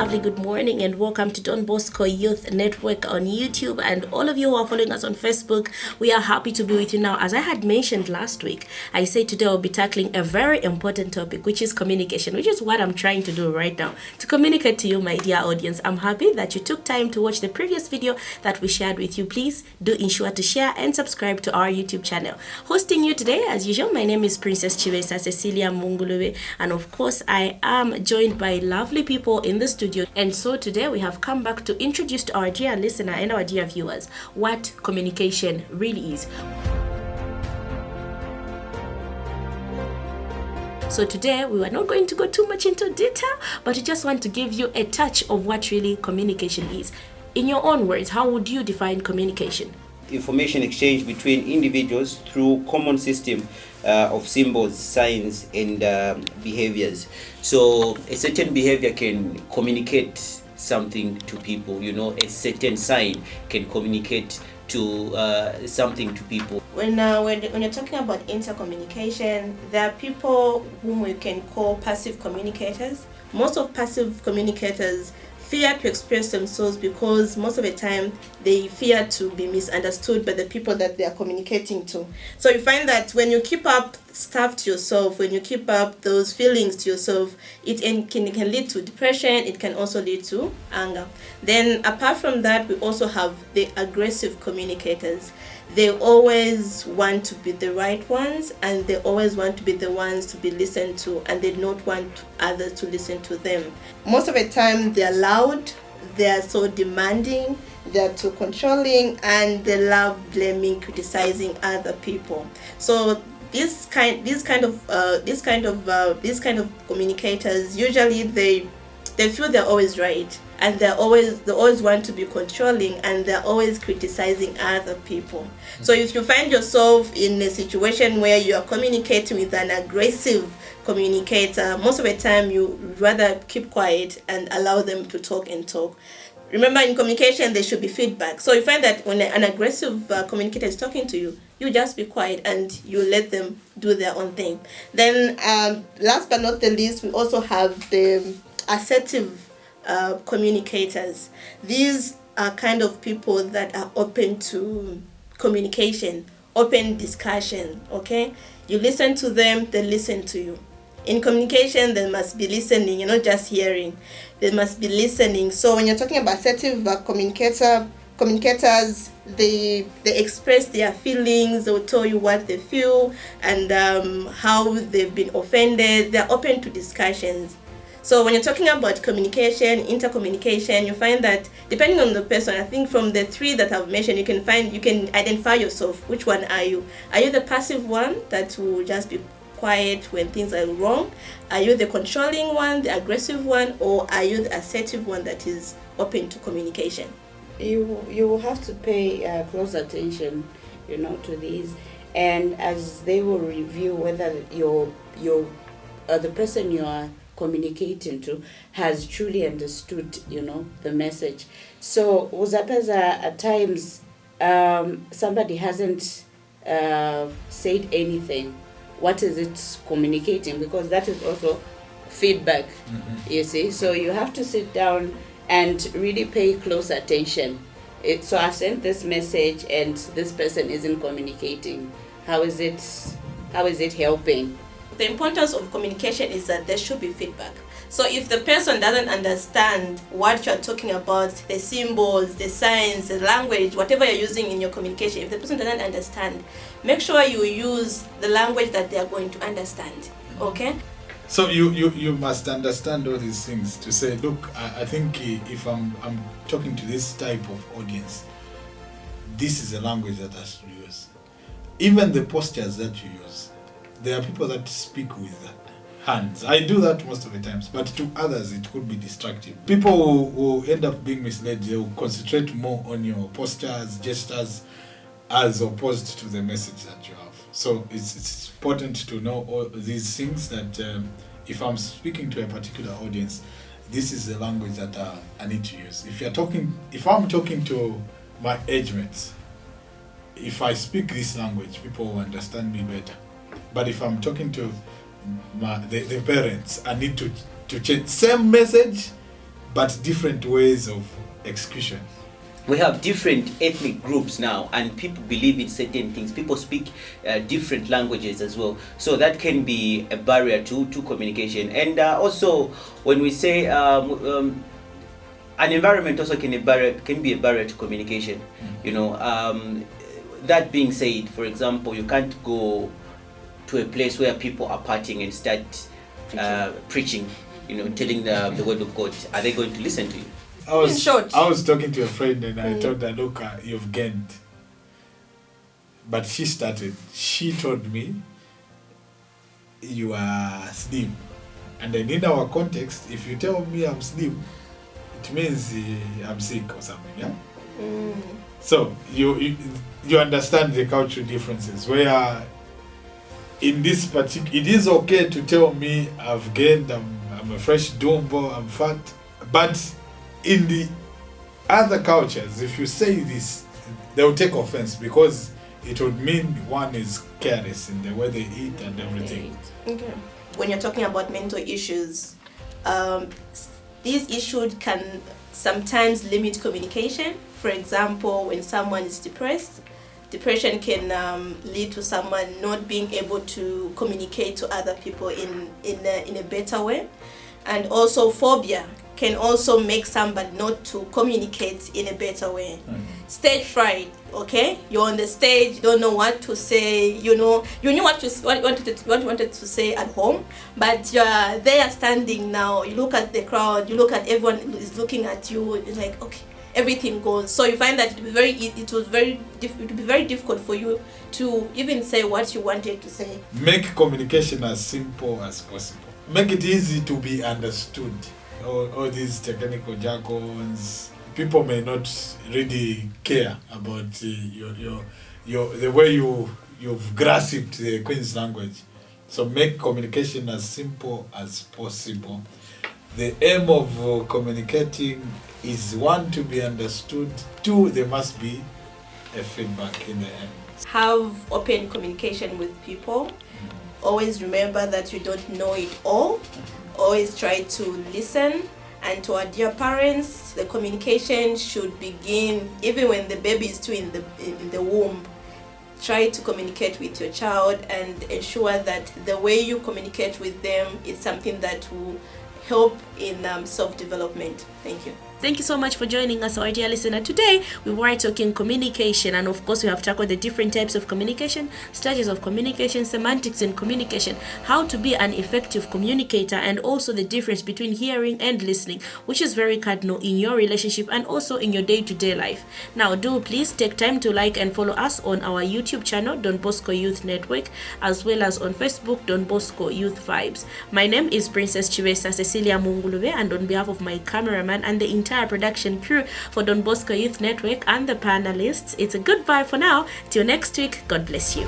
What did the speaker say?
lovely good morning and welcome to Don Bosco Youth Network on YouTube, and all of you who are following us on Facebook. We are happy to be with you now. As I had mentioned last week, I said today I'll be tackling a very important topic, which is communication, which is what I'm trying to do right now, to communicate to you, my dear audience. I'm happy that you took time to watch the previous video that we shared with you. Please do ensure to share and subscribe to our YouTube channel. Hosting you today, as usual, my name is Princess Chivesa Cecilia Munguluwe, and of course I am joined by lovely people in the studio. And so today we have come back to introduce to our dear listener and our dear viewers what communication really is. So today we are not going to go too much into detail, but we just want to give you a touch of what really communication is. In your own words, how would you define communication? Information exchange between individuals through common system of symbols, signs, and behaviors. So a certain behavior can communicate something to people. You know, a certain sign can communicate to something to people. When you're talking about intercommunication, there are people whom we can call passive communicators. Most of passive communicators fear to express themselves because most of the time they fear to be misunderstood by the people that they are communicating to. So you find that when you keep up stuff to yourself, when you keep up those feelings to yourself, it can lead to depression. It can also lead to anger. Then apart from that, we also have the aggressive communicators. They always want to be the right ones, and they always want to be the ones to be listened to, and they don't want others to listen to them. Most of the time they're loud, they're so demanding, they're too controlling, and they love blaming, criticizing other people. So these kind of communicators, usually they feel they're always right, and they always want to be controlling, and they're always criticizing other people. So if you find yourself in a situation where you are communicating with an aggressive communicator, most of the time you rather keep quiet and allow them to talk and talk. Remember, in communication there should be feedback. So you find that when an aggressive communicator is talking to you, you just be quiet and you let them do their own thing. Then last but not the least, we also have the assertive communicators. These are kind of people that are open to communication, open discussion. Okay, you listen to them, they listen to you. In communication, there must be listening, you're not just hearing. There must be listening. So when you're talking about assertive communicators, they express their feelings. They will tell you what they feel and how they've been offended. They're open to discussions. So when you're talking about communication, intercommunication, you find that depending on the person, I think from the three that I've mentioned, you can identify yourself. Which one are you? Are you the passive one that will just be quiet when things are wrong? Are you the controlling one, the aggressive one, or are you the assertive one that is open to communication? You will have to pay close attention, to these, and as they will review whether the person you are communicating to has truly understood, the message. So uzapeza at times somebody hasn't said anything. What is it communicating? Because that is also feedback, you see. So you have to sit down and really pay close attention. So I've sent this message and this person isn't communicating. How is it helping? The importance of communication is that there should be feedback. So if the person doesn't understand what you're talking about, the symbols, the signs, the language, whatever you're using in your communication, if the person doesn't understand, make sure you use the language that they are going to understand. Okay? So you must understand all these things to say, look, I think if I'm talking to this type of audience, this is the language that I has to use. Even the postures that you use. There are people that speak with hands. I do that most of the times, but to others it could be destructive. People who end up being misled, they will concentrate more on your postures, gestures, as opposed to the message that you have. So it's important to know all these things, that if I'm speaking to a particular audience, this is the language that I need to use. If I'm talking to my age mates, if I speak this language, people will understand me better. But if I'm talking to the parents, I need to change. Same message, but different ways of execution. We have different ethnic groups now, and people believe in certain things. People speak different languages as well, so that can be a barrier to communication. And also, when we say an environment also can be a barrier to communication. You know, that being said, for example, you can't go to a place where people are partying and start preaching. You know, telling the word of God. Are they going to listen to you? I was talking to a friend and I told her, look, you've gained. But she started. She told me, you are slim. And then in our context, if you tell me I'm slim, it means I'm sick or something, yeah? So you understand the cultural differences, where in this particular, it is okay to tell me I've gained, I'm a fresh dumbo, I'm fat, but in the other cultures, if you say this, they will take offense, because it would mean one is careless in the way they eat and everything. Okay. When you're talking about mental issues, these issues can sometimes limit communication. For example, when someone is depressed, depression can lead to someone not being able to communicate to other people in a better way. And also phobia can also make somebody not to communicate in a better way. Stage fright, okay? You're on the stage, you don't know what to say, you know what you wanted to say at home, but you're there standing now, you look at the crowd, you look at everyone is looking at you, it's like, okay, everything goes. So you find that it would be very difficult for you to even say what you wanted to say. Make communication as simple as possible. Make it easy to be understood. All these technical jargons, people may not really care about the way you've grasped the Queen's language. So make communication as simple as possible. The aim of communicating is, one, to be understood, two, there must be a feedback in the end. Have open communication with people. Always remember that you don't know it all. Always try to listen. And to our dear parents, the communication should begin even when the baby is still in the womb. Try to communicate with your child and ensure that the way you communicate with them is something that will help in self-development. Thank you. Thank you so much for joining us, our dear listener. Today, we were talking communication, and of course, we have tackled the different types of communication, stages of communication, semantics in communication, how to be an effective communicator, and also the difference between hearing and listening, which is very cardinal in your relationship and also in your day-to-day life. Now, do please take time to like and follow us on our YouTube channel, Don Bosco Youth Network, as well as on Facebook, Don Bosco Youth Vibes. My name is Princess Chivesa Cecilia Mungulube, and on behalf of my cameraman and the entire production crew for Don Bosco Youth Network and the panelists, it's a goodbye for now. Till next week, God bless you.